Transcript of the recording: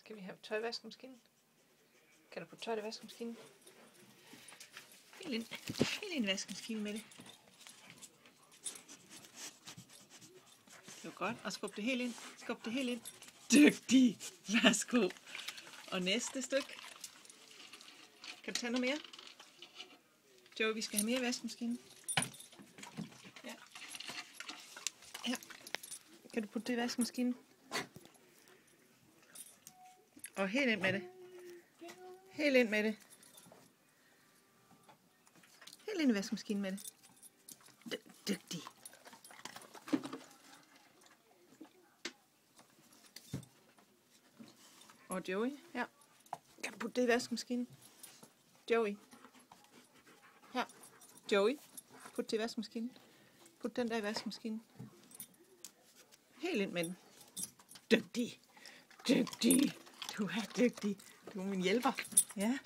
Skal vi have tøj i vaskemaskinen? Kan du putte tøj i vaskemaskinen? Helt ind i vaskemaskinen med det. Det var godt. Og skub det helt ind. Skub det helt ind. Dygtig. Værsgo. Og næste stykke. Kan du tage noget mere? Joe, vi skal have mere i vaskemaskinen. Ja. Ja. Kan du putte det i vaskemaskinen? Og helt ind med det. Helt ind med det. Helt ind i vaskemaskinen med det. Dygtig. Og Joey, her. Kan du putte det i vaskemaskinen? Joey. Her. Joey. Put det i vaskemaskinen. Put den der i vaskemaskinen. Helt ind med den. Dygtig. Dygtig. Du er dygtig. Du er min hjælper. Ja.